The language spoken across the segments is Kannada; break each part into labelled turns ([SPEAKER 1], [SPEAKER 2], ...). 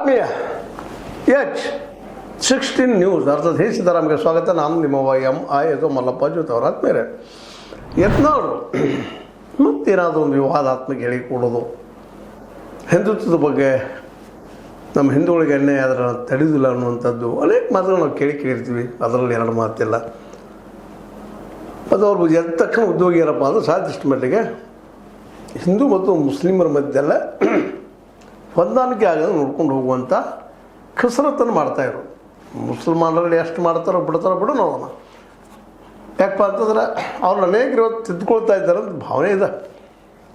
[SPEAKER 1] ಆತ್ಮೀಯ H16 ನ್ಯೂಸ್ ಅರ್ಥಾತ್ ಹೇ ಸೀತಾರಾಮ್ಗೆ ಸ್ವಾಗತ. ನಾನು ನಿಮ್ಮವ MI ಅಥವಾ ಮಲ್ಲಪ್ಪ ಜೋತ್ ಅವರ ಆತ್ಮೀಯರೇ. ಯತ್ನಾಳ್ ಮತ್ತೇನಾದರೂ ಒಂದು ವಿವಾದಾತ್ಮಕ ಹೇಳಿ ಕೊಡೋದು, ಹಿಂದುತ್ವದ ಬಗ್ಗೆ ನಮ್ಮ ಹಿಂದೂಗಳಿಗೆ ಎಣ್ಣೆ ಅದರ ತಡೆದಿಲ್ಲ ಅನ್ನುವಂಥದ್ದು ಅನೇಕ ಮಾತುಗಳು ನಾವು ಕೇಳಿರ್ತೀವಿ. ಅದರಲ್ಲಿ ಎರಡು ಮಾತಿಲ್ಲ. ಅದು ಅವ್ರು ಎದ್ದ ತಕ್ಷಣ ಉದ್ಯೋಗಿ ಏನಪ್ಪ ಅಂದರೆ ಸಾಧ್ಯಷ್ಟು ಮಟ್ಟಿಗೆ ಹಿಂದೂ ಮತ್ತು ಮುಸ್ಲಿಮರ ಮಧ್ಯೆಲ್ಲ ಹೊಂದಾಣಿಕೆ ಆಗೋದು ನೋಡ್ಕೊಂಡು ಹೋಗುವಂಥ ಕಸರತ್ತನ್ನು ಮಾಡ್ತಾಯಿದ್ರು. ಮುಸಲ್ಮಾನರಲ್ಲಿ ಎಷ್ಟು ಮಾಡ್ತಾರೋ ಬಿಡ್ತಾರೋ ಬಿಡು ನೋಡೋಣ. ಯಾಕಪ್ಪ ಅಂತಂದ್ರೆ ಅವ್ರು ಅನೇಕ ಇವತ್ತು ತಿದ್ದುಕೊಳ್ತಾ ಇದ್ದಾರೆ ಅಂತ ಭಾವನೆ ಇದೆ.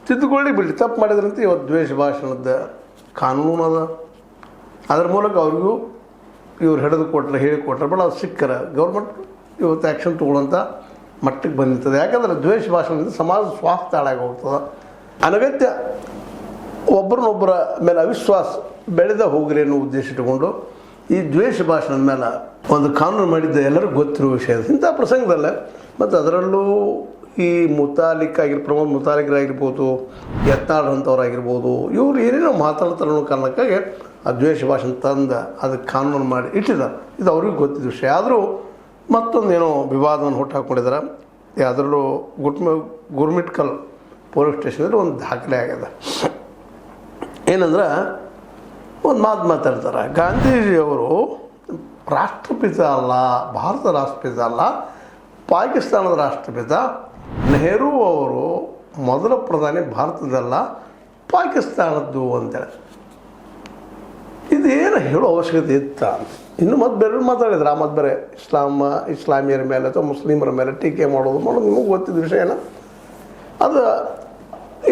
[SPEAKER 1] ತಿದ್ದುಕೊಳ್ಳಿ ಬಿಡಿ, ತಪ್ಪು ಮಾಡಿದ್ರಂತ ಇವತ್ತು ದ್ವೇಷ ಭಾಷಣದ ಕಾನೂನು ಅದ. ಅದ್ರ ಮೂಲಕ ಅವ್ರಿಗೂ ಇವ್ರು ಹೇಳಿಕೊಟ್ರೆ ಬೇಡ ಅವ್ರು ಸಿಕ್ಕರೆ ಗೌರ್ಮೆಂಟ್ ಇವತ್ತು ಆ್ಯಕ್ಷನ್ ತೊಗೊಳ್ಳೋಂಥ ಮಟ್ಟಿಗೆ ಬಂದಿರ್ತದೆ. ಯಾಕಂದರೆ ದ್ವೇಷ ಭಾಷಣದಿಂದ ಸಮಾಜ ಸ್ವಾಸ್ಥ್ಯ ಹಾಳಾಗಿ ಹೋಗ್ತದೆ. ಅನಗತ್ಯ ಒಬ್ಬರನ್ನೊಬ್ಬರ ಮೇಲೆ ಅವಿಶ್ವಾಸ ಬೆಳೆದ ಹೋಗ್ರಿ ಅನ್ನೋ ಉದ್ದೇಶ ಇಟ್ಟುಕೊಂಡು ಈ ದ್ವೇಷ ಭಾಷಣದ ಮೇಲೆ ಒಂದು ಕಾನೂನು ಮಾಡಿದ್ದ ಎಲ್ಲರಿಗೂ ಗೊತ್ತಿರುವ ವಿಷಯ. ಇಂಥ ಪ್ರಸಂಗದಲ್ಲೇ ಮತ್ತು ಅದರಲ್ಲೂ ಈ ಪ್ರಮೋದ್ ಮುತಾಲಿಕರಾಗಿರ್ಬೋದು, ಯತ್ನಾಳ್ ಅಂಥವ್ರಾಗಿರ್ಬೋದು, ಇವರು ಏನೇನೋ ಮಾತಾಡ್ತಾರೆ ಅನ್ನೋ ಕಾರಣಕ್ಕಾಗಿ ಆ ದ್ವೇಷ ಭಾಷಣ ತಂದು ಅದಕ್ಕೆ ಕಾನೂನು ಮಾಡಿ ಇಟ್ಟಿದ್ದಾರೆ. ಇದು ಅವ್ರಿಗೂ ಗೊತ್ತಿದ್ದ ವಿಷಯ. ಆದರೂ ಮತ್ತೊಂದೇನೋ ವಿವಾದವನ್ನು ಹುಟ್ಟಾಕೊಂಡಿದ್ದಾರೆ. ಅದರಲ್ಲೂ ಗುರ್ಮಿಟ್ಕಲ್ ಪೊಲೀಸ್ ಸ್ಟೇಷನಲ್ಲಿ ಒಂದು ದಾಖಲೆ ಆಗಿದೆ. ಏನಂದ್ರೆ ಒಂದು ಮಾತಾಡ್ತಾರೆ, ಗಾಂಧೀಜಿಯವರು ರಾಷ್ಟ್ರಪಿತ ಅಲ್ಲ, ಭಾರತ ರಾಷ್ಟ್ರಪಿತ ಅಲ್ಲ, ಪಾಕಿಸ್ತಾನದ ರಾಷ್ಟ್ರಪಿತ. ನೆಹರು ಅವರು ಮೊದಲ ಪ್ರಧಾನಿ ಭಾರತದಲ್ಲ, ಪಾಕಿಸ್ತಾನದ್ದು ಅಂತೇಳಿ. ಇದೇನು ಹೇಳೋ ಅವಶ್ಯಕತೆ ಇತ್ತ? ಇನ್ನು ಮತ್ತೆ ಬೇರೆ ಮಾತಾಡಿದ್ರೆ ಮತ್ತು ಬೇರೆ ಇಸ್ಲಾಮಿಯರ ಮೇಲೆ ಅಥವಾ ಮುಸ್ಲಿಮರ ಮೇಲೆ ಟೀಕೆ ಮಾಡೋದು ನಿಮಗೆ ಗೊತ್ತಿದ್ದ ವಿಷಯನ. ಅದು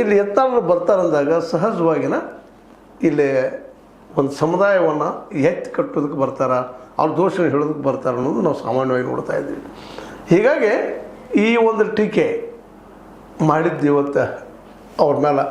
[SPEAKER 1] ಇಲ್ಲಿ ಯತ್ನಾಳರು ಬರ್ತಾರಂದಾಗ ಸಹಜವಾಗಿನ ಇಲ್ಲಿ ಒಂದು ಸಮುದಾಯವನ್ನು ಎತ್ತಿ ಕಟ್ಟೋದಕ್ಕೆ ಬರ್ತಾರೆ, ಅವ್ರ ದೋಷ ಹೇಳೋದಕ್ಕೆ ಬರ್ತಾರೆ ಅನ್ನೋದು ನಾವು ಸಾಮಾನ್ಯವಾಗಿ ನೋಡ್ತಾ ಇದ್ದೀವಿ. ಹೀಗಾಗಿ ಈ ಒಂದು ಟೀಕೆ ಮಾಡಿದ್ದು ಇವತ್ತು ಅವ್ರ ಮೇಲೆ